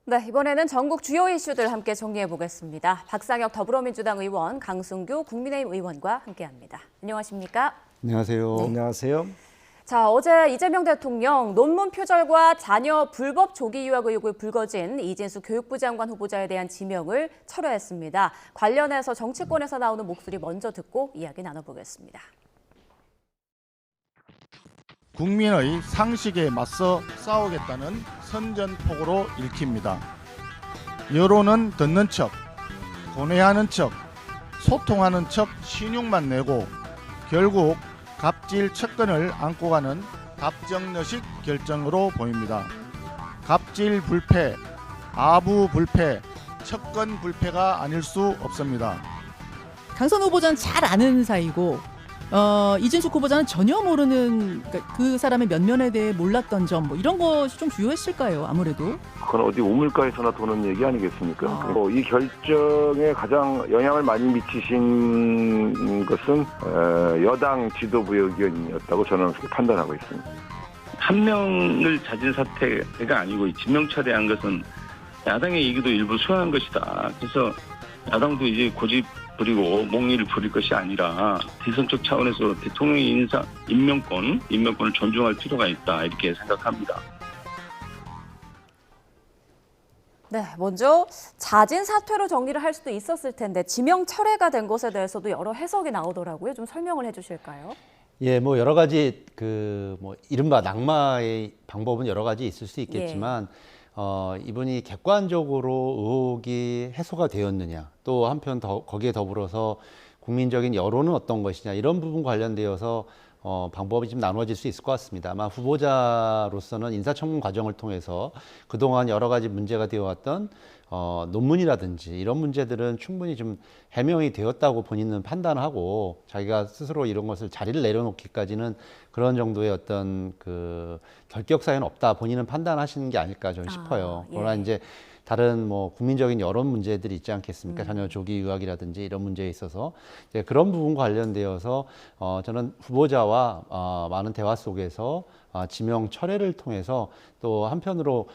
네, 이번에는 전국 주요 이슈들 함께 정리해 보겠습니다. 박상혁 더불어민주당 의원, 강승규 국민의힘 의원과 함께합니다. 안녕하십니까? 안녕하세요. 네. 안녕하세요. 자, 어제 이재명 대통령 논문 표절과 자녀 불법 조기 유학 의혹을 불거진 이진수 교육부 장관 후보자에 대한 지명을 철회했습니다. 관련해서 정치권에서 나오는 목소리 먼저 듣고 이야기 나눠보겠습니다. 국민의 상식에 맞서 싸우겠다는 선전포고로 읽힙니다. 여론은 듣는 척, 고뇌하는 척, 소통하는 척 신용만 내고 결국 갑질 척근을 안고 가는 답정너식 결정으로 보입니다. 갑질 불패, 아부 불패, 척근 불패가 아닐 수 없습니다. 강선 후보자는 잘 아는 사이고 이진숙 후보자는 전혀 모르는 그러니까 그 사람의 면면에 대해 몰랐던 점 뭐 이런 것이 좀 주요했을까요? 아무래도. 그건 어디 우물가에서나 도는 얘기 아니겠습니까? 그리고 이 결정에 가장 영향을 많이 미치신 것은 여당 지도부의 의견이었다고 저는 그렇게 판단하고 있습니다. 한 명을 자진 사퇴가 아니고 지명 철회한 것은 야당의 얘기도 일부 수용한 것이다. 그래서 야당도 이제 고집 부리고 몽리를 부릴 것이 아니라 대선적 차원에서 대통령의 임명권을 존중할 필요가 있다 이렇게 생각합니다. 네, 먼저 자진 사퇴로 정리를 할 수도 있었을 텐데 지명 철회가 된 것에 대해서도 여러 해석이 나오더라고요. 좀 설명을 해주실까요? 예, 뭐 여러 가지 이른바 낙마의 방법은 여러 가지 있을 수 있겠지만 이분이 객관적으로 의혹이 해소가 되었느냐, 또 한편 거기에 더불어서 국민적인 여론은 어떤 것이냐 이런 부분 관련되어서 방법이 좀 나눠질 수 있을 것 같습니다. 아마 후보자로서는 인사청문 과정을 통해서 그동안 여러 가지 문제가 되어왔던 논문이라든지 이런 문제들은 충분히 좀 해명이 되었다고 본인은 판단하고 자기가 스스로 이런 것을 자리를 내려놓기까지는 그런 정도의 어떤 그 결격 사유는 없다 본인은 판단하시는 게 아닐까 저는 싶어요. 그러나 이제 다른 뭐 국민적인 여론 문제들이 있지 않겠습니까? 자녀 조기 유학이라든지 이런 문제에 있어서 이제 그런 부분 관련되어서 저는 후보자와 많은 대화 속에서 지명 철회를 통해서 또 한편으로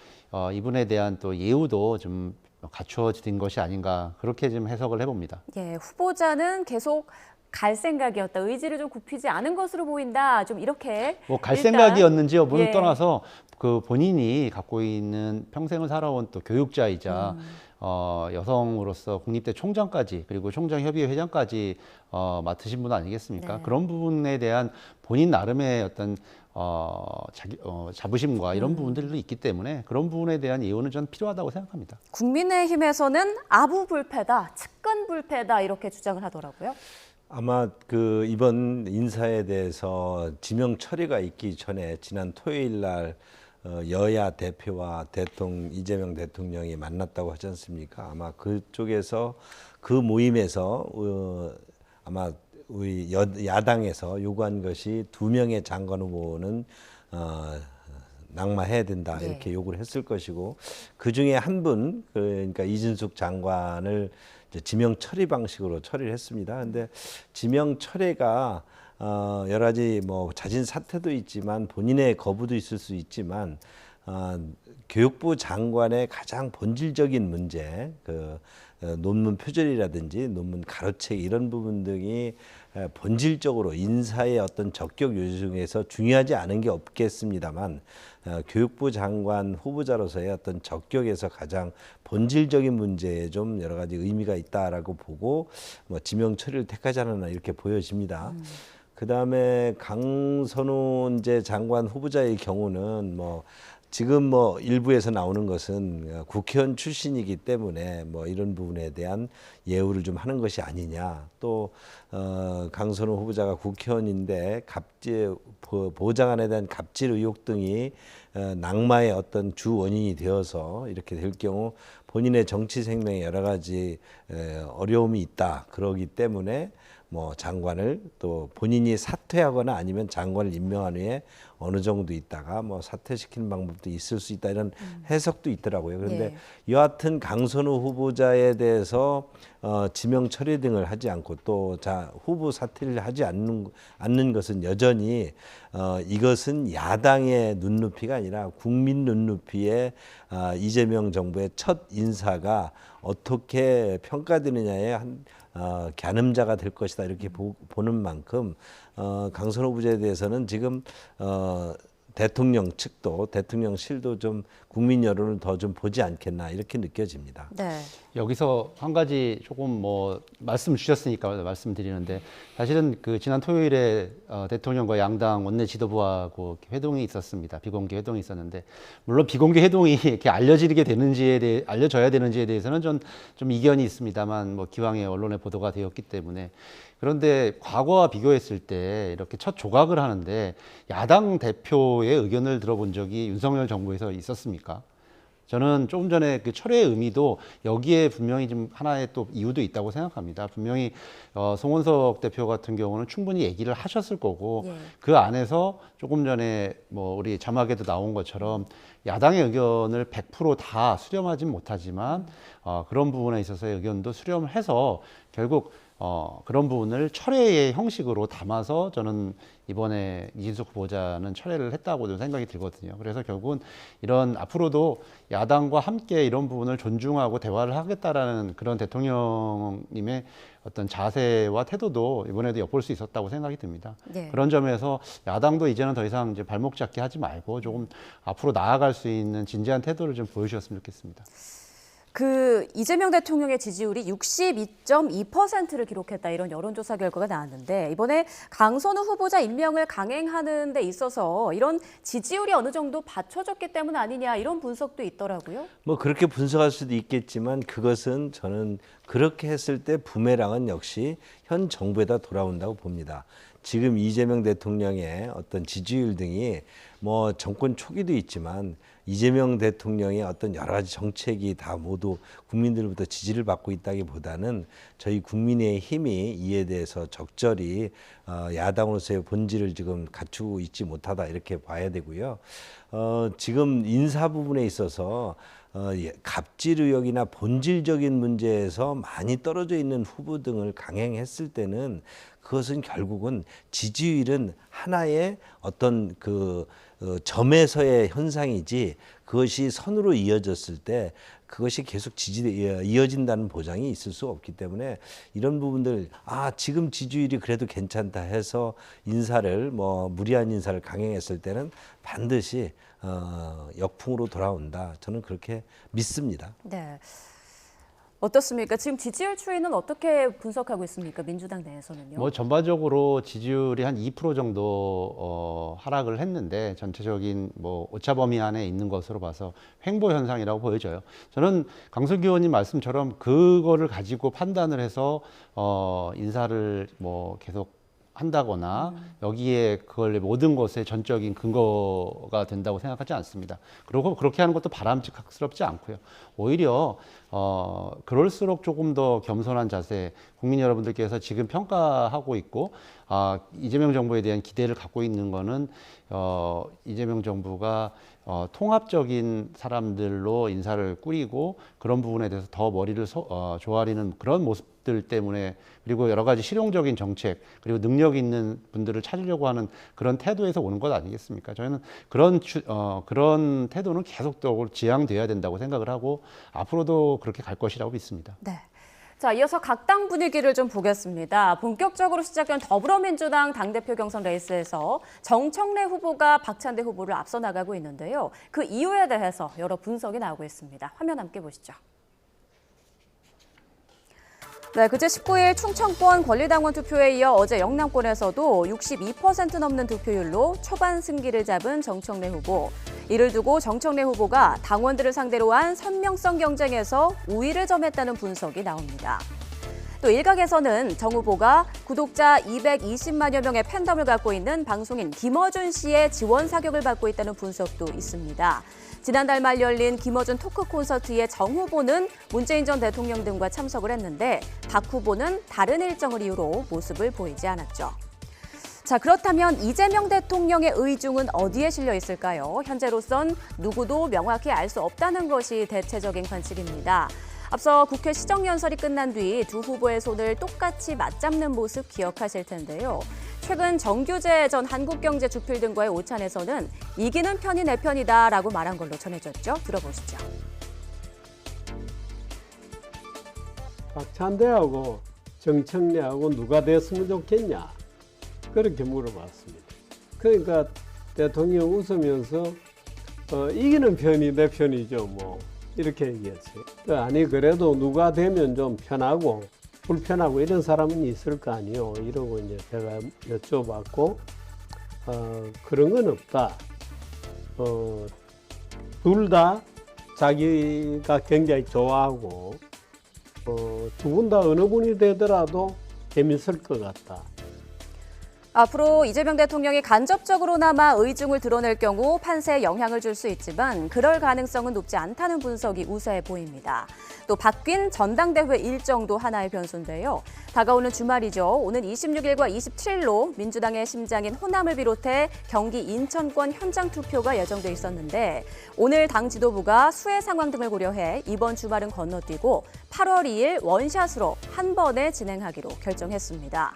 이분에 대한 또 예우도 좀 갖추어진 것이 아닌가 그렇게 좀 해석을 해봅니다. 예, 후보자는 계속 갈 생각이었다. 의지를 좀 굽히지 않은 것으로 보인다. 좀 이렇게 뭐 갈 생각이었는지 여부를 예. 떠나서 그 본인이 갖고 있는 평생을 살아온 또 교육자이자 여성으로서 국립대 총장까지 그리고 총장협의회 회장까지 맡으신 분 아니겠습니까? 네. 그런 부분에 대한 본인 나름의 어떤 자부심과 이런 부분들도 있기 때문에 그런 부분에 대한 예우는 저는 필요하다고 생각합니다. 국민의힘에서는 아부불패다, 측근불패다 이렇게 주장을 하더라고요. 아마 그 이번 인사에 대해서 지명 처리가 있기 전에 지난 토요일 날 여야 대표와 이재명 대통령이 만났다고 하지 않습니까? 아마 그쪽에서 그 모임에서 아마 우리 야당에서 요구한 것이 2명의 장관 후보는 낙마해야 된다 이렇게 요구를 했을 것이고 그 중에 한 분 그러니까 이진숙 장관을 이제 지명 처리 방식으로 처리를 했습니다. 근데 지명 철회가 여러 가지 뭐 자진 사퇴도 있지만 본인의 거부도 있을 수 있지만 교육부 장관의 가장 본질적인 문제, 그 논문 표절이라든지 논문 가로채기 이런 부분 등이 본질적으로 인사의 어떤 적격 요지 중에서 중요하지 않은 게 없겠습니다만 교육부 장관 후보자로서의 어떤 적격에서 가장 본질적인 문제에 좀 여러 가지 의미가 있다라고 보고 뭐 지명 처리를 택하지 않았나 이렇게 보여집니다. 그다음에 강선우 이제 장관 후보자의 경우는 뭐 지금 뭐 일부에서 나오는 것은 국회의원 출신이기 때문에 뭐 이런 부분에 대한 예우를 좀 하는 것이 아니냐. 또 강선우 후보자가 국회의원인데 보좌관에 대한 갑질 의혹 등이 낙마의 어떤 주 원인이 되어서 이렇게 될 경우 본인의 정치 생명에 여러 가지 어려움이 있다. 그러기 때문에 뭐 장관을 또 본인이 사퇴하거나 아니면 장관을 임명한 후에 어느 정도 있다가 뭐 사퇴시키는 방법도 있을 수 있다 이런 해석도 있더라고요. 그런데 여하튼 강선우 후보자에 대해서 지명 처리 등을 하지 않고 또 후보 사퇴를 하지 않는 것은 여전히 이것은 야당의 눈높이가 아니라 국민 눈높이에 이재명 정부의 첫 인사가 어떻게 평가되느냐의 한 겨눈자가 될 것이다 이렇게 보는 만큼 강선호 후보자에 대해서는 지금 대통령 측도 대통령실도 좀 국민 여론을 더 좀 보지 않겠나 이렇게 느껴집니다. 네. 여기서 한 가지 조금 뭐 말씀 주셨으니까 말씀드리는데 사실은 그 지난 토요일에 대통령과 양당 원내 지도부하고 회동이 있었습니다. 비공개 회동이 있었는데 물론 비공개 회동이 이렇게 알려져야 되는지에 대해서는 좀 이견이 있습니다만 뭐 기왕에 언론에 보도가 되었기 때문에 그런데 과거와 비교했을 때 이렇게 첫 조각을 하는데 야당 대표의 의견을 들어본 적이 윤석열 정부에서 있었습니까? 저는 조금 전에 그 철회의 의미도 여기에 분명히 좀 하나의 또 이유도 있다고 생각합니다. 분명히 송원석 대표 같은 경우는 충분히 얘기를 하셨을 거고 그 안에서 조금 전에 뭐 우리 자막에도 나온 것처럼 야당의 의견을 100% 다 수렴하진 못하지만 그런 부분에 있어서의 의견도 수렴을 해서 결국 그런 부분을 철회의 형식으로 담아서 저는 이번에 이진숙 후보자는 철회를 했다고 좀 생각이 들거든요. 그래서 결국은 이런 앞으로도 야당과 함께 이런 부분을 존중하고 대화를 하겠다라는 그런 대통령님의 어떤 자세와 태도도 이번에도 엿볼 수 있었다고 생각이 듭니다. 네. 그런 점에서 야당도 이제는 더 이상 이제 발목 잡기 하지 말고 조금 앞으로 나아갈 수 있는 진지한 태도를 좀 보여주셨으면 좋겠습니다. 그 이재명 대통령의 지지율이 62.2%를 기록했다 이런 여론조사 결과가 나왔는데 이번에 강선우 후보자 임명을 강행하는 데 있어서 이런 지지율이 어느 정도 받쳐줬기 때문 아니냐 이런 분석도 있더라고요. 뭐 그렇게 분석할 수도 있겠지만 그것은 저는 그렇게 했을 때 부메랑은 역시 현 정부에다 돌아온다고 봅니다. 지금 이재명 대통령의 어떤 지지율 등이 뭐 정권 초기도 있지만 이재명 대통령의 어떤 여러 가지 정책이 다 모두 국민들로부터 지지를 받고 있다기보다는 저희 국민의힘이 이에 대해서 적절히 야당으로서의 본질을 지금 갖추고 있지 못하다 이렇게 봐야 되고요. 지금 인사 부분에 있어서 갑질 의혹이나 본질적인 문제에서 많이 떨어져 있는 후보 등을 강행했을 때는 그것은 결국은 지지율은 하나의 어떤 점에서의 현상이지 그것이 선으로 이어졌을 때 그것이 계속 이어진다는 보장이 있을 수 없기 때문에 이런 부분들 지금 지지율이 그래도 괜찮다 해서 인사를 무리한 인사를 강행했을 때는 반드시 역풍으로 돌아온다. 저는 그렇게 믿습니다. 네. 어떻습니까? 지금 지지율 추이는 어떻게 분석하고 있습니까? 민주당 내에서는요? 뭐 전반적으로 지지율이 한 2% 정도 하락을 했는데 전체적인 뭐 오차 범위 안에 있는 것으로 봐서 횡보 현상이라고 보여져요. 저는 강승규 의원님 말씀처럼 그거를 가지고 판단을 해서 인사를 뭐 계속 한다거나 여기에 그걸 모든 것의 전적인 근거가 된다고 생각하지 않습니다. 그리고 그렇게 하는 것도 바람직스럽지 않고요. 오히려 그럴수록 조금 더 겸손한 자세, 국민 여러분들께서 지금 평가하고 있고 이재명 정부에 대한 기대를 갖고 있는 거는 이재명 정부가 통합적인 사람들로 인사를 꾸리고 그런 부분에 대해서 더 머리를 조아리는 그런 모습들 때문에 그리고 여러 가지 실용적인 정책 그리고 능력 있는 분들을 찾으려고 하는 그런 태도에서 오는 것 아니겠습니까? 저희는 그런 태도는 계속적으로 지향돼야 된다고 생각을 하고 앞으로도 그렇게 갈 것이라고 믿습니다. 네. 자, 이어서 각 당 분위기를 좀 보겠습니다. 본격적으로 시작된 더불어민주당 당대표 경선 레이스에서 정청래 후보가 박찬대 후보를 앞서 나가고 있는데요. 그 이유에 대해서 여러 분석이 나오고 있습니다. 화면 함께 보시죠. 네, 그제 19일 충청권 권리당원 투표에 이어 어제 영남권에서도 62% 넘는 득표율로 초반 승기를 잡은 정청래 후보. 이를 두고 정청래 후보가 당원들을 상대로 한 선명성 경쟁에서 우위를 점했다는 분석이 나옵니다. 또 일각에서는 정 후보가 구독자 220만여 명의 팬덤을 갖고 있는 방송인 김어준 씨의 지원 사격을 받고 있다는 분석도 있습니다. 지난달 말 열린 김어준 토크 콘서트에 정 후보는 문재인 전 대통령 등과 참석을 했는데 박 후보는 다른 일정을 이유로 모습을 보이지 않았죠. 자, 그렇다면 이재명 대통령의 의중은 어디에 실려 있을까요? 현재로선 누구도 명확히 알 수 없다는 것이 대체적인 관측입니다. 앞서 국회 시정연설이 끝난 뒤 두 후보의 손을 똑같이 맞잡는 모습 기억하실 텐데요. 최근 정규재 전 한국경제주필 등과의 오찬에서는 이기는 편이 내 편이다라고 말한 걸로 전해졌죠. 들어보시죠. 박찬대하고 정청래하고 누가 됐으면 좋겠냐? 그렇게 물어봤습니다. 그러니까 대통령 웃으면서 이기는 편이 내 편이죠, 뭐 이렇게 얘기했어요. 아니 그래도 누가 되면 좀 편하고 불편하고 이런 사람은 있을 거 아니요. 이러고 이제 제가 여쭤봤고 그런 건 없다. 둘 다 자기가 굉장히 좋아하고 두 분 다 어느 분이 되더라도 재밌을 것 같다. 앞으로 이재명 대통령이 간접적으로나마 의중을 드러낼 경우 판세에 영향을 줄 수 있지만 그럴 가능성은 높지 않다는 분석이 우세해 보입니다. 또 바뀐 전당대회 일정도 하나의 변수인데요. 다가오는 주말이죠. 오는 26일과 27일로 민주당의 심장인 호남을 비롯해 경기 인천권 현장 투표가 예정돼 있었는데 오늘 당 지도부가 수해 상황 등을 고려해 이번 주말은 건너뛰고 8월 2일 원샷으로 한 번에 진행하기로 결정했습니다.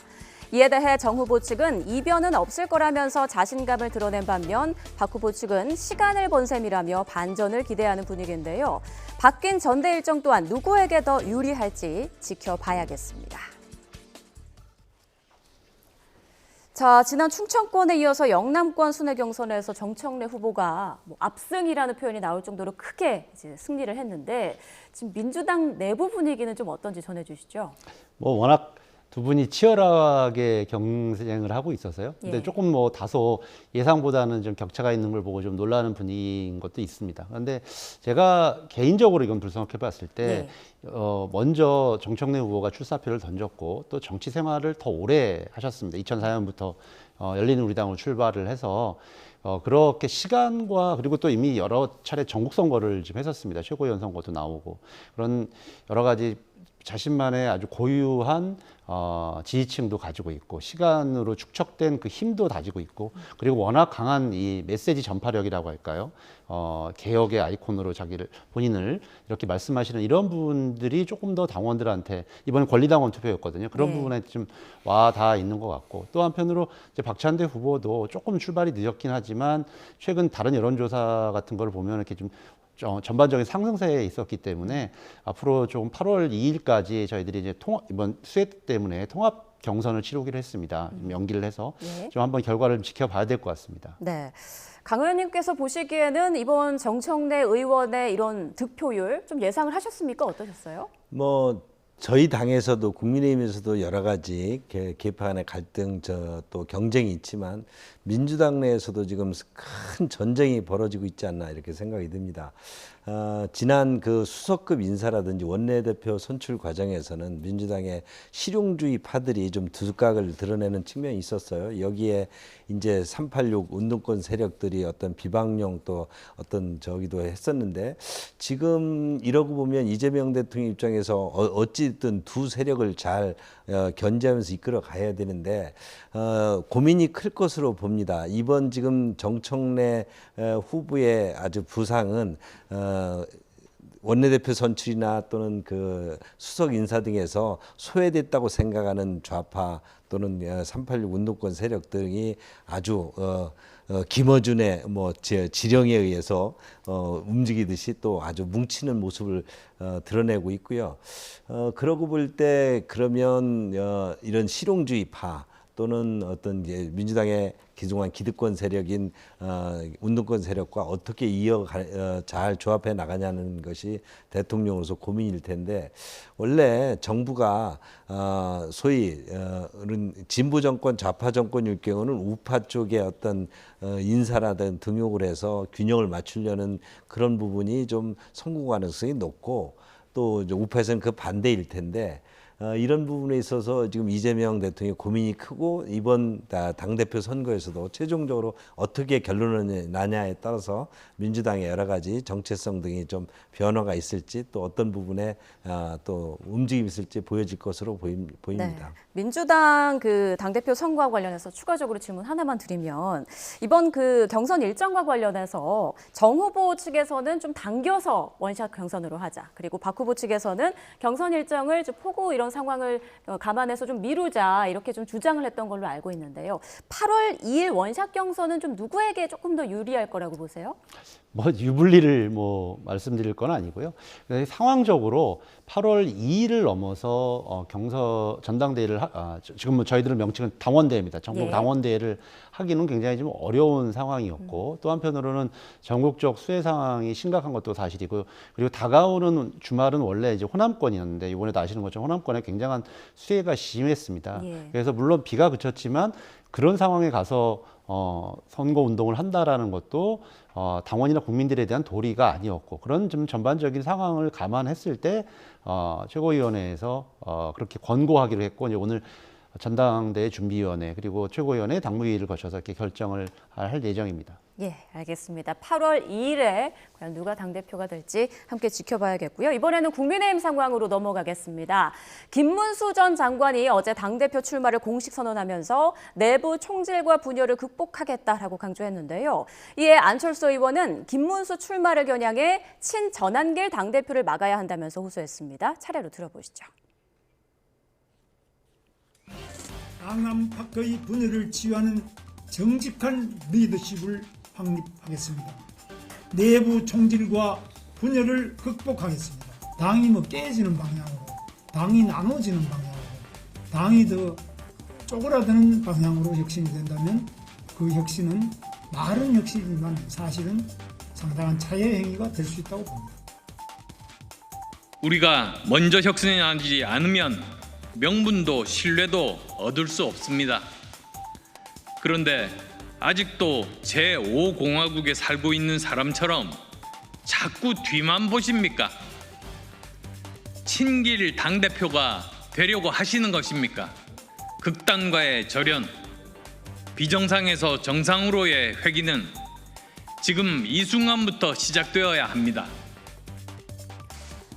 이에 대해 정 후보 측은 이변은 없을 거라면서 자신감을 드러낸 반면 박 후보 측은 시간을 번 셈이라며 반전을 기대하는 분위기인데요. 바뀐 전대 일정 또한 누구에게 더 유리할지 지켜봐야겠습니다. 자, 지난 충청권에 이어서 영남권 순회 경선에서 정청래 후보가 압승이라는 표현이 나올 정도로 크게 이제 승리를 했는데 지금 민주당 내부 분위기는 좀 어떤지 전해주시죠. 워낙 두 분이 치열하게 경쟁을 하고 있어서요. 근데 예. 조금 다소 예상보다는 좀 격차가 있는 걸 보고 좀 놀라는 분위기인 것도 있습니다. 그런데 제가 개인적으로 이건 분석해 봤을 때 먼저 정청래 후보가 출사표를 던졌고 또 정치 생활을 더 오래 하셨습니다. 2004년부터 열린우리당으로 출발을 해서 그렇게 시간과 그리고 또 이미 여러 차례 전국 선거를 지금 했었습니다. 최고위원 선거도 나오고 그런 여러 가지 자신만의 아주 고유한 지지층도 가지고 있고 시간으로 축적된 그 힘도 가지고 있고 그리고 워낙 강한 이 메시지 전파력이라고 할까요? 개혁의 아이콘으로 본인을 이렇게 말씀하시는 이런 분들이 조금 더 당원들한테 이번 권리당원 투표였거든요. 그런 부분에 좀 와 닿아 있는 것 같고 또 한편으로 이제 박찬대 후보도 조금 출발이 늦었긴 하지만 최근 다른 여론조사 같은 걸 보면 이렇게 좀 전반적인 상승세에 있었기 때문에 앞으로 좀 8월 2일까지 저희들이 이제 이번 수해 때문에 통합 경선을 치르기로 했습니다. 연기를 해서 좀 한번 결과를 지켜봐야 될 것 같습니다. 네. 강 의원님께서 보시기에는 이번 정청래 의원의 이런 득표율 좀 예상을 하셨습니까? 어떠셨어요? 저희 당에서도 국민의힘에서도 여러 가지 개파 간의 갈등 또 경쟁이 있지만 민주당 내에서도 지금 큰 전쟁이 벌어지고 있지 않나 이렇게 생각이 듭니다. 지난 그 수석급 인사라든지 원내대표 선출 과정에서는 민주당의 실용주의 파들이 좀 두각을 드러내는 측면이 있었어요. 여기에 이제 386 운동권 세력들이 어떤 비방용 또 어떤 저기도 했었는데 지금 이러고 보면 이재명 대통령 입장에서 어찌든 두 세력을 잘 견제하면서 이끌어 가야 되는데 고민이 클 것으로 봅니다. 이번 지금 정청래 후보의 아주 부상은 원내대표 선출이나 또는 그 수석 인사 등에서 소외됐다고 생각하는 좌파 또는 386 운동권 세력 등이 아주 김어준의 지령에 의해서 움직이듯이 또 아주 뭉치는 모습을 드러내고 있고요. 그러고 볼 때 그러면 이런 실용주의파 또는 어떤 이제 민주당의 기중한 기득권 세력인 운동권 세력과 어떻게 잘 조합해 나가냐는 것이 대통령으로서 고민일 텐데 원래 정부가 소위 진보 정권, 좌파 정권일 경우는 우파 쪽의 어떤 인사라든 등용을 해서 균형을 맞추려는 그런 부분이 좀 성공 가능성이 높고 또 우파에서는 그 반대일 텐데 이런 부분에 있어서 지금 이재명 대통령의 고민이 크고 이번 당대표 선거에서도 최종적으로 어떻게 결론이 나냐에 따라서 민주당의 여러 가지 정체성 등이 좀 변화가 있을지 또 어떤 부분에 또 움직임이 있을지 보여질 것으로 보입니다. 네. 민주당 그 당대표 선거와 관련해서 추가적으로 질문 하나만 드리면 이번 그 경선 일정과 관련해서 정 후보 측에서는 좀 당겨서 원샷 경선으로 하자. 그리고 박 후보 측에서는 경선 일정을 좀 포고 이런 상황을 감안해서 좀 미루자 이렇게 좀 주장을 했던 걸로 알고 있는데요. 8월 2일 원샷 경선은 좀 누구에게 조금 더 유리할 거라고 보세요? 뭐 유불리를 뭐 말씀드릴 건 아니고요. 상황적으로 8월 2일을 넘어서 전당대회를 지금 뭐 저희들은 명칭은 당원대회입니다. 전국 당원대회를 하기는 굉장히 좀 어려운 상황이었고 또 한편으로는 전국적 수혜 상황이 심각한 것도 사실이고 그리고 다가오는 주말은 원래 이제 호남권이었는데 이번에도 아시는 것처럼 호남권에 굉장한 수혜가 심했습니다. 그래서 물론 비가 그쳤지만 그런 상황에 가서 선거 운동을 한다라는 것도 당원이나 국민들에 대한 도리가 아니었고 그런 좀 전반적인 상황을 감안했을 때 최고위원회에서 그렇게 권고하기로 했고 이제 오늘 전당대회 준비위원회 그리고 최고위원회 당무회의를 거쳐서 이렇게 결정을 할 예정입니다. 예, 알겠습니다. 8월 2일에 과연 누가 당대표가 될지 함께 지켜봐야겠고요. 이번에는 국민의힘 상황으로 넘어가겠습니다. 김문수 전 장관이 어제 당대표 출마를 공식 선언하면서 내부 총질과 분열을 극복하겠다라고 강조했는데요. 이에 안철수 의원은 김문수 출마를 겨냥해 친전한길 당대표를 막아야 한다면서 호소했습니다. 차례로 들어보시죠. 강남파크의 분열을 치유하는 정직한 리더십을 확립하겠습니다. 내부 총질과 분열을 극복하겠습니다. 당이 뭐 깨지는 방향으로, 당이 나눠지는 방향으로, 당이 더 쪼그라드는 방향으로 혁신이 된다면 그 혁신은 말은 혁신이지만 사실은 상당한 차의 행위가 될 수 있다고 봅니다. 우리가 먼저 혁신하지 않으면 명분도 신뢰도 얻을 수 없습니다. 그런데 아직도 제5공화국에 살고 있는 사람처럼 자꾸 뒤만 보십니까? 친길 당대표가 되려고 하시는 것입니까? 극단과의 절연, 비정상에서 정상으로의 회귀는 지금 이 순간부터 시작되어야 합니다.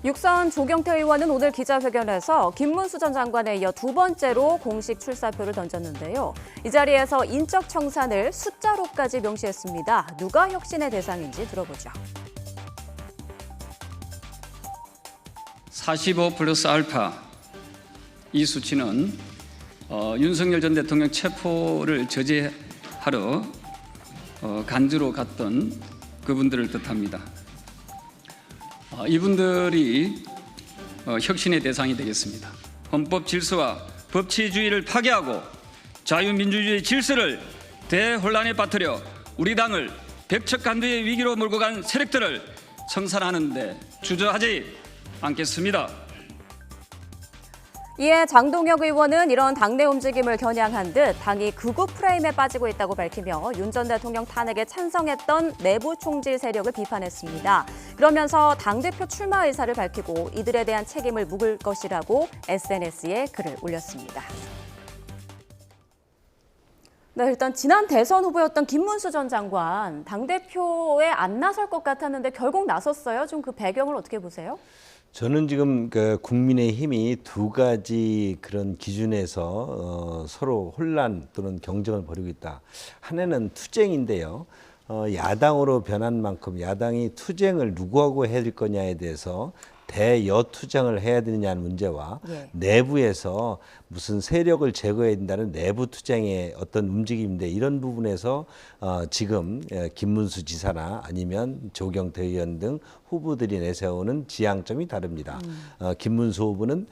육선 조경태 의원은 오늘 기자회견에서 김문수 전 장관에 이어 두 번째로 공식 출사표를 던졌는데요. 이 자리에서 인적 청산을 숫자로까지 명시했습니다. 누가 혁신의 대상인지 들어보죠. 45+α 이 수치는 윤석열 전 대통령 체포를 저지하러 간주로 갔던 그분들을 뜻합니다. 이분들이 혁신의 대상이 되겠습니다. 헌법 질서와 법치주의를 파괴하고 자유민주주의 질서를 대혼란에 빠뜨려 우리 당을 백척간두의 위기로 몰고 간 세력들을 청산하는 데 주저하지 않겠습니다. 이에 장동혁 의원은 이런 당내 움직임을 겨냥한 듯 당이 극우 프레임에 빠지고 있다고 밝히며 윤 전 대통령 탄핵에 찬성했던 내부 총질 세력을 비판했습니다. 그러면서 당대표 출마 의사를 밝히고 이들에 대한 책임을 묻을 것이라고 SNS에 글을 올렸습니다. 네, 일단 지난 대선 후보였던 김문수 전 장관 당대표에 안 나설 것 같았는데 결국 나섰어요. 좀 그 배경을 어떻게 보세요? 저는 지금 그 국민의힘이 두 가지 그런 기준에서 서로 혼란 또는 경쟁을 벌이고 있다. 하나는 투쟁인데요. 야당으로 변한 만큼 야당이 투쟁을 누구하고 해야 될 거냐에 대해서 대여투쟁을 해야 되느냐는 문제와 내부에서 무슨 세력을 제거해야 된다는 내부 투쟁의 어떤 움직임인데 이런 부분에서 지금 김문수 지사나 아니면 조경태 의원 등 후보들이 내세우는 지향점이 다릅니다. 김문수 후보는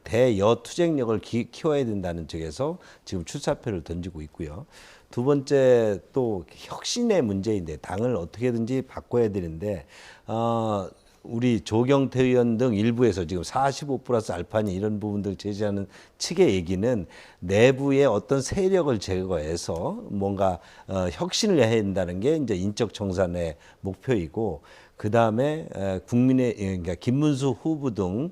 대여투쟁력을 키워야 된다는 쪽에서 지금 출사표를 던지고 있고요. 두 번째 또 혁신의 문제인데 당을 어떻게든지 바꿔야 되는데 우리 조경태 의원 등 일부에서 지금 45+알파니 이런 부분들 제시하는 측의 얘기는 내부의 어떤 세력을 제거해서 뭔가 혁신을 해야 된다는 게 이제 인적 청산의 목표이고 그 다음에 그러니까 김문수 후보 등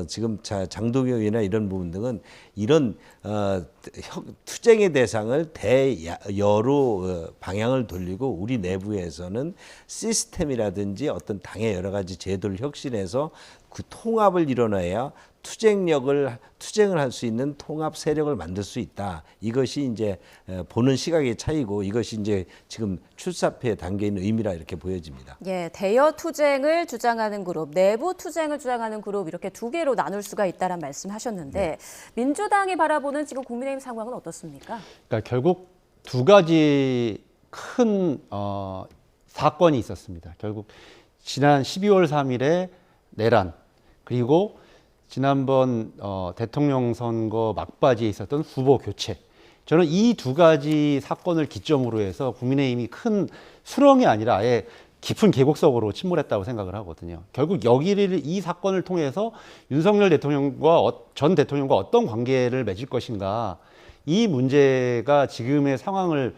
지금 장동혁 의원이나 이런 부분 등은 이런 투쟁의 대상을 대여로 방향을 돌리고 우리 내부에서는 시스템이라든지 어떤 당의 여러 가지 제도를 혁신해서 그 통합을 이뤄내야 투쟁을 할 수 있는 통합 세력을 만들 수 있다. 이것이 이제 보는 시각의 차이고 이것이 이제 지금 출사표에 담겨 있는 의미라 이렇게 보여집니다. 예, 대여 투쟁을 주장하는 그룹, 내부 투쟁을 주장하는 그룹 이렇게 두 개로 나눌 수가 있다는 말씀하셨는데 네. 민주당이 바라보는 지금 국민의힘 상황은 어떻습니까? 그러니까 결국 두 가지 큰 사건이 있었습니다. 결국 지난 12월 3일에 내란 그리고 지난번 대통령 선거 막바지에 있었던 후보 교체. 저는 이 두 가지 사건을 기점으로 해서 국민의힘이 큰 수렁이 아니라 아예 깊은 계곡 속으로 침몰했다고 생각을 하거든요. 결국 이 사건을 통해서 윤석열 대통령과 전 대통령과 어떤 관계를 맺을 것인가, 이 문제가 지금의 상황을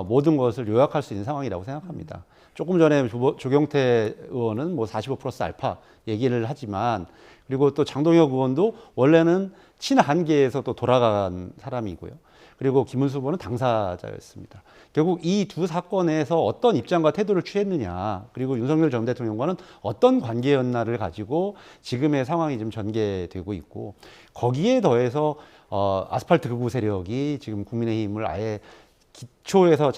모든 것을 요약할 수 있는 상황이라고 생각합니다. 조금 전에 조경태 의원은 뭐 45 플러스 알파 얘기를 하지만, 그리고 또 장동혁 의원도 원래는 친한계에서 또 돌아간 사람이고요. 그리고 김문수 후보는 당사자였습니다. 결국 이 두 사건에서 어떤 입장과 태도를 취했느냐, 그리고 윤석열 전 대통령과는 어떤 관계였나를 가지고 지금의 상황이 좀 전개되고 있고, 거기에 더해서 아스팔트 극우 세력이 지금 국민의힘을 아예 기초에서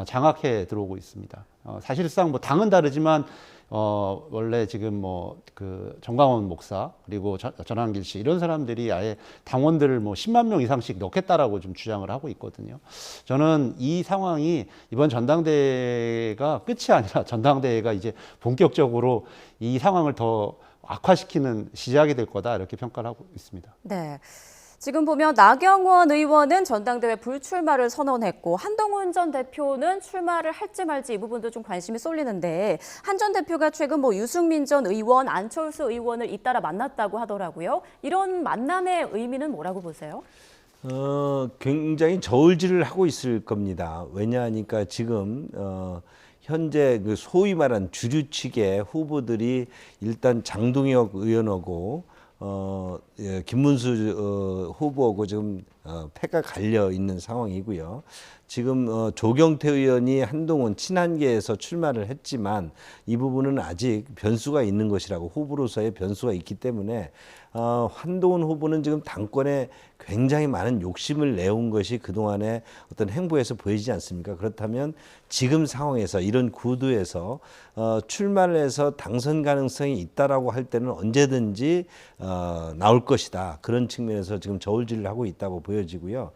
장악해 들어오고 있습니다. 사실상 뭐 당은 다르지만 원래 지금 뭐 그 정광훈 목사 그리고 전한길 씨 이런 사람들이 아예 당원들을 뭐 10만 명 이상씩 넣겠다라고 좀 주장을 하고 있거든요. 저는 이 상황이 이번 전당대회가 끝이 아니라 전당대회가 이제 본격적으로 이 상황을 더 악화시키는 시작이 될 거다 이렇게 평가를 하고 있습니다. 네. 지금 보면 나경원 의원은 전당대회 불출마를 선언했고 한동훈 전 대표는 출마를 할지 말지 이 부분도 좀 관심이 쏠리는데, 한 전 대표가 최근 뭐 유승민 전 의원, 안철수 의원을 잇따라 만났다고 하더라고요. 이런 만남의 의미는 뭐라고 보세요? 굉장히 저울질을 하고 있을 겁니다. 왜냐하니까 지금 현재 그 소위 말한 주류 측의 후보들이 일단 장동혁 의원하고 김문수 후보하고 지금 패가 갈려 있는 상황이고요. 지금 조경태 의원이 한동훈 친한계에서 출마를 했지만 이 부분은 아직 변수가 있는 것이라고, 후보로서의 변수가 있기 때문에 한동훈 후보는 지금 당권에 굉장히 많은 욕심을 내온 것이 그동안의 어떤 행보에서 보이지 않습니까? 그렇다면 지금 상황에서 이런 구도에서 출마를 해서 당선 가능성이 있다라고 할 때는 언제든지 나올 것이다. 그런 측면에서 지금 저울질을 하고 있다고 보여지고요.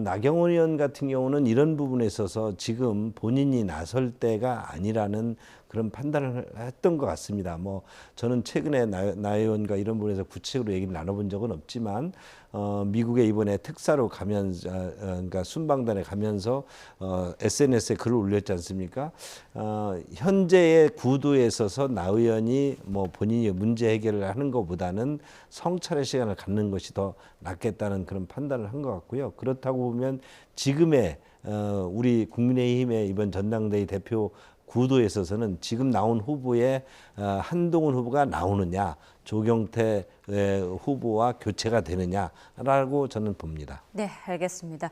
나경원 의원 같은 경우는 이런 부분에 있어서 지금 본인이 나설 때가 아니라는 그런 판단을 했던 것 같습니다. 뭐 저는 최근에 나 의원과 이런 부분에서 구체적으로 얘기를 나눠본 적은 없지만 미국에 이번에 특사로 가면서 그러니까 순방단에 가면서 SNS에 글을 올렸지 않습니까? 현재의 구도에 있어서 나 의원이 뭐 본인이 문제 해결을 하는 것보다는 성찰의 시간을 갖는 것이 더 낫겠다는 그런 판단을 한 것 같고요. 그렇다고 보면 지금의 우리 국민의힘의 이번 전당대회 대표 구도에 있어서는 지금 나온 후보에 한동훈 후보가 나오느냐, 조경태 후보와 교체가 되느냐라고 저는 봅니다. 네, 알겠습니다.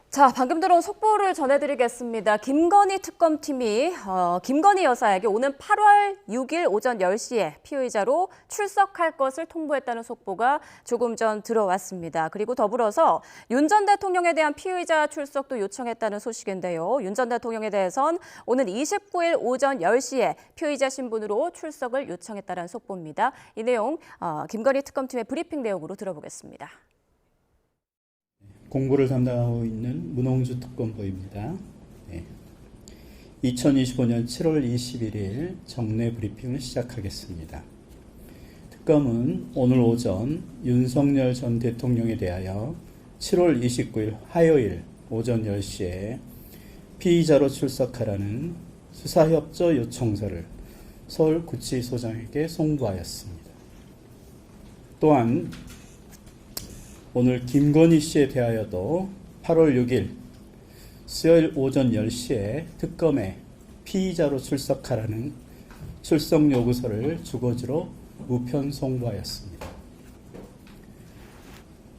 자, 방금 들어온 속보를 전해드리겠습니다. 김건희 특검팀이 김건희 여사에게 오는 8월 6일 오전 10시에 피의자로 출석할 것을 통보했다는 속보가 조금 전 들어왔습니다. 그리고 더불어서 윤 전 대통령에 대한 피의자 출석도 요청했다는 소식인데요. 윤 전 대통령에 대해선 오는 29일 오전 10시에 피의자 신분으로 출석을 요청했다는 속보입니다. 이 내용 김건희 특검팀의 브리핑 내용으로 들어보겠습니다. 공보를 담당하고 있는 문홍주 특검보입니다. 2025년 7월 21일 정례 브리핑을 시작하겠습니다. 특검은 오늘 오전 윤석열 전 대통령에 대하여 7월 29일 화요일 오전 10시에 피의자로 출석하라는 수사협조 요청서를 서울구치소장에게 송부하였습니다. 또한 오늘 김건희 씨에 대하여도 8월 6일 수요일 오전 10시에 특검에 피의자로 출석하라는 출석 요구서를 주거지로 우편 송부하였습니다.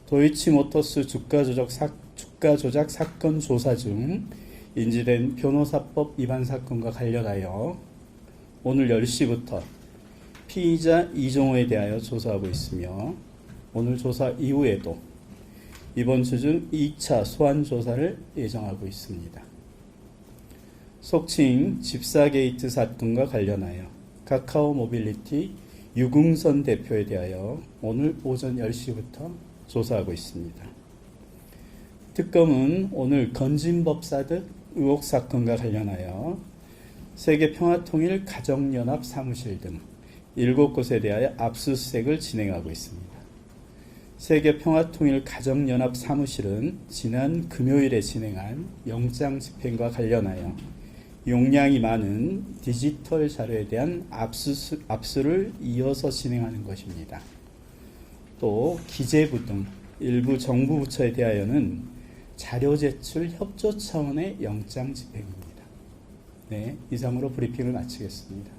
도이치모터스 주가 조작 사건 조사 중 인지된 변호사법 위반 사건과 관련하여 오늘 10시부터 피의자 이종호에 대하여 조사하고 있으며 오늘 조사 이후에도 이번 주 중 2차 소환 조사를 예정하고 있습니다. 속칭 집사게이트 사건과 관련하여 카카오 모빌리티 유궁선 대표에 대하여 오늘 오전 10시부터 조사하고 있습니다. 특검은 오늘 건진법사득 의혹 사건과 관련하여 세계평화통일 가정연합 사무실 등 7곳에 대하여 압수수색을 진행하고 있습니다. 세계평화통일 가정연합 사무실은 지난 금요일에 진행한 영장 집행과 관련하여 용량이 많은 디지털 자료에 대한 압수를 이어서 진행하는 것입니다. 또 기재부 등 일부 정부 부처에 대하여는 자료 제출 협조 차원의 영장 집행입니다. 네, 이상으로 브리핑을 마치겠습니다.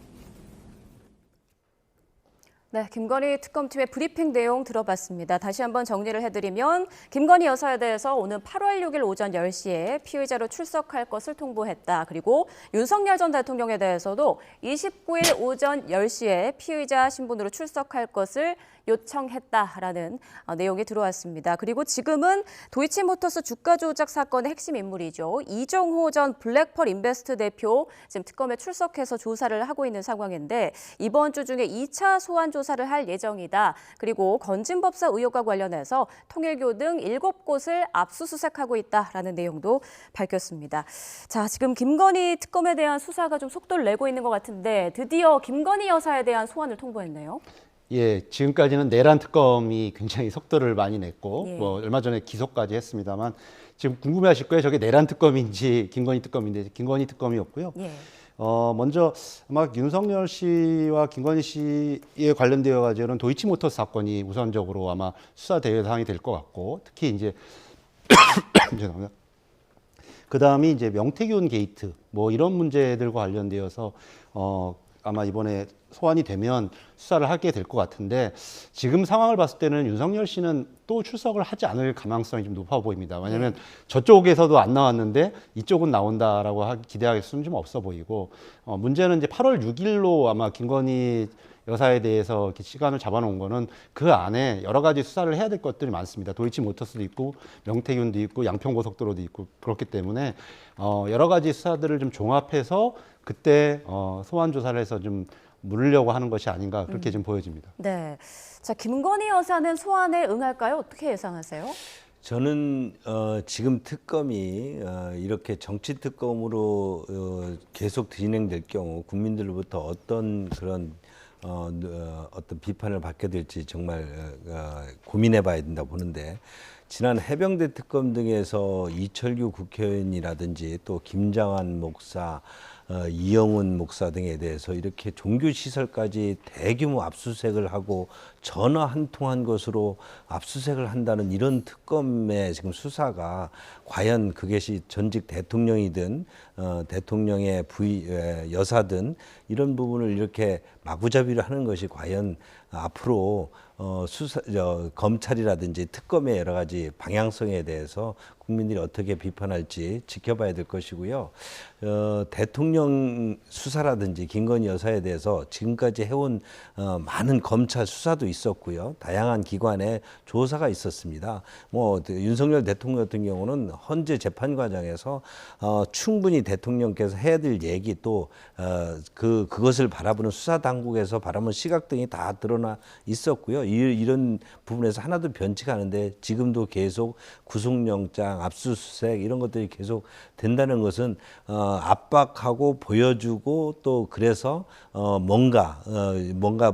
네, 김건희 특검팀의 브리핑 내용 들어봤습니다. 다시 한번 정리를 해드리면 김건희 여사에 대해서 오는 8월 6일 오전 10시에 피의자로 출석할 것을 통보했다. 그리고 윤석열 전 대통령에 대해서도 29일 오전 10시에 피의자 신분으로 출석할 것을 요청했다라는 내용이 들어왔습니다. 그리고 지금은 도이치모터스 주가 조작 사건의 핵심 인물이죠. 이종호 전 블랙펄 인베스트 대표 지금 특검에 출석해서 조사를 하고 있는 상황인데 이번 주 중에 2차 소환 조사를 할 예정이다. 그리고 건진법사 의혹과 관련해서 통일교 등 7곳을 압수수색하고 있다라는 내용도 밝혔습니다. 자, 지금 김건희 특검에 대한 수사가 좀 속도를 내고 있는 것 같은데 드디어 김건희 여사에 대한 소환을 통보했네요. 예, 지금까지는 내란 특검이 굉장히 속도를 많이 냈고 예. 뭐 얼마 전에 기소까지 했습니다만 지금 궁금해하실 거예요. 저게 내란 특검인지 김건희 특검인데 김건희 특검이었고요. 예. 먼저 아마 윤석열 씨와 김건희 씨에 관련되어 가지고는 도이치모터스 사건이 우선적으로 아마 수사 대상이 될 것 같고 특히 이제 죄송합니다. 그 다음이 이제 명태균 게이트 뭐 이런 문제들과 관련되어서 아마 이번에 소환이 되면 수사를 하게 될 것 같은데 지금 상황을 봤을 때는 윤석열 씨는 또 출석을 하지 않을 가능성이 좀 높아 보입니다. 왜냐하면 저쪽에서도 안 나왔는데 이쪽은 나온다라고 기대할 수는 좀 없어 보이고 문제는 이제 8월 6일로 아마 김건희 여사에 대해서 이렇게 시간을 잡아놓은 거는 그 안에 여러 가지 수사를 해야 될 것들이 많습니다. 도이치모터스도 있고 명태균도 있고 양평고속도로도 있고 그렇기 때문에 여러 가지 수사들을 좀 종합해서 그때 소환 조사를 해서 좀 물으려고 하는 것이 아닌가 그렇게 좀 보여집니다. 네, 자 김건희 여사는 소환에 응할까요? 어떻게 예상하세요? 저는 지금 특검이 이렇게 정치 특검으로 계속 진행될 경우 국민들로부터 어떤 그런 어떤 비판을 받게 될지 정말 고민해봐야 된다 보는데 지난 해병대 특검 등에서 이철규 국회의원이라든지 또 김장한 목사, 이영훈 목사 등에 대해서 이렇게 종교시설까지 대규모 압수수색을 하고 전화 한 통한 것으로 압수수색을 한다는 이런 특검의 지금 수사가 과연 그것이 전직 대통령이든 대통령의 여사든 이런 부분을 이렇게 마구잡이로 하는 것이 과연 앞으로 검찰이라든지 특검의 여러 가지 방향성에 대해서 국민들이 어떻게 비판할지 지켜봐야 될 것이고요. 대통령 수사라든지 김건희 여사에 대해서 지금까지 해온 많은 검찰 수사도 있었고요. 다양한 기관의 조사가 있었습니다. 뭐 윤석열 대통령 같은 경우는 헌재 재판 과정에서 충분히 대통령께서 해야 될 얘기 또 그것을 바라보는 수사 당국에서 바라보는 시각 등이 다 드러나 있었고요. 이런 부분에서 하나도 변치가 않은데 지금도 계속 구속영장, 압수수색 이런 것들이 계속 된다는 것은 압박하고 보여주고 또 그래서 뭔가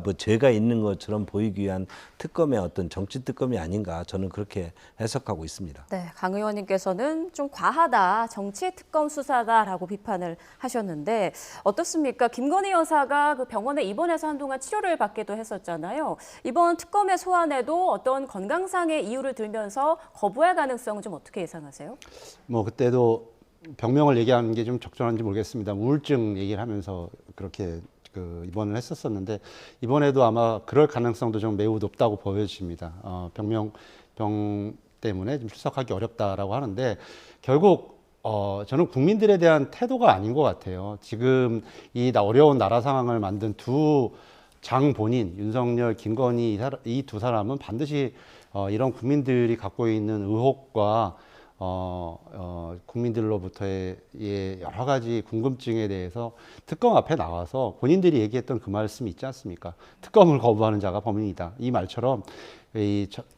뭐 죄가 있는 것처럼 보이기 위한 특검의 어떤 정치 특검이 아닌가 저는 그렇게 해석하고 있습니다. 네, 강 의원님께서는 좀 과하다, 정치 특검 수사다라고 비판을 하셨는데 어떻습니까? 김건희 여사가 그 병원에 입원해서 한동안 치료를 받기도 했었잖아요. 이번 특검의 소환에도 어떤 건강상의 이유를 들면서 거부할 가능성은 좀 어떻게 예상하세요? 뭐 그때도 병명을 얘기하는 게 좀 적절한지 모르겠습니다. 우울증 얘기를 하면서 그렇게 그 입원을 했었었는데 이번에도 아마 그럴 가능성도 좀 매우 높다고 보여집니다. 병 때문에 좀 출석하기 어렵다라고 하는데 결국 저는 국민들에 대한 태도가 아닌 것 같아요. 지금 이 어려운 나라 상황을 만든 두 장본인 윤석열, 김건희 이 두 사람은 반드시 이런 국민들이 갖고 있는 의혹과 국민들로부터의 여러 가지 궁금증에 대해서 특검 앞에 나와서 본인들이 얘기했던 그 말씀이 있지 않습니까? 특검을 거부하는 자가 범인이다. 이 말처럼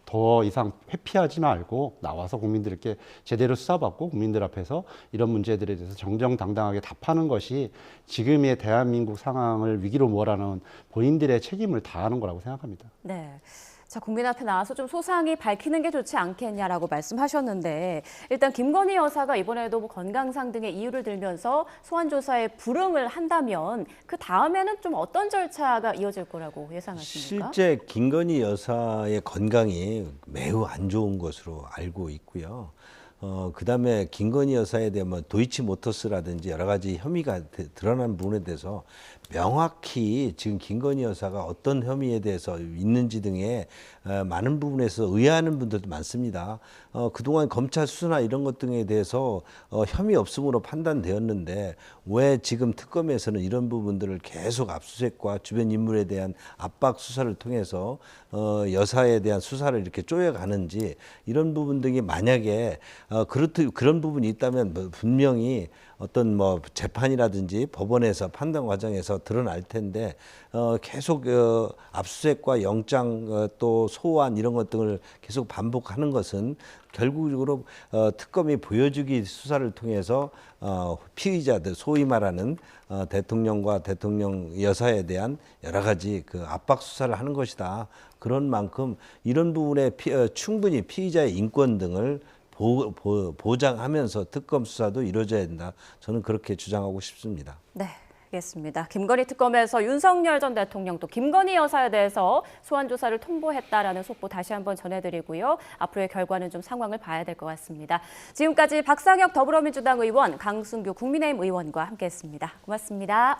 더 이상 회피하지 말고 나와서 국민들께 제대로 수사받고 국민들 앞에서 이런 문제들에 대해서 정정당당하게 답하는 것이 지금의 대한민국 상황을 위기로 몰아넣은 본인들의 책임을 다하는 거라고 생각합니다. 네. 자, 국민 앞에 나와서 좀 소상히 밝히는 게 좋지 않겠냐라고 말씀하셨는데 일단 김건희 여사가 이번에도 뭐 건강상 등의 이유를 들면서 소환 조사에 불응을 한다면 그 다음에는 좀 어떤 절차가 이어질 거라고 예상하십니까? 실제 김건희 여사의 건강이 매우 안 좋은 것으로 알고 있고요. 그다음에 김건희 여사에 대한 뭐 도이치모터스라든지 여러 가지 혐의가 드러난 부분에 대해서 명확히 지금 김건희 여사가 어떤 혐의에 대해서 있는지 등에 많은 부분에서 의아하는 분들도 많습니다. 그동안 검찰 수사나 이런 것 등에 대해서 혐의 없음으로 판단되었는데 왜 지금 특검에서는 이런 부분들을 계속 압수수색과 주변 인물에 대한 압박 수사를 통해서 여사에 대한 수사를 이렇게 쪼여가는지 이런 부분 등이 만약에 그런 부분이 있다면 분명히 어떤 뭐 재판이라든지 법원에서 판단 과정에서 드러날 텐데 계속 압수수색과 영장 또 소환 이런 것 등을 계속 반복하는 것은 결국적으로 특검이 보여주기 수사를 통해서 피의자들 소위 말하는 대통령과 대통령 여사에 대한 여러 가지 그 압박 수사를 하는 것이다. 그런 만큼 이런 부분에 충분히 피의자의 인권 등을 보장하면서 특검 수사도 이루어져야 된다. 저는 그렇게 주장하고 싶습니다. 네, 알겠습니다. 김건희 특검에서 윤석열 전 대통령 또 김건희 여사에 대해서 소환 조사를 통보했다라는 속보 다시 한번 전해드리고요. 앞으로의 결과는 좀 상황을 봐야 될 것 같습니다. 지금까지 박상혁 더불어민주당 의원, 강승규 국민의힘 의원과 함께했습니다. 고맙습니다.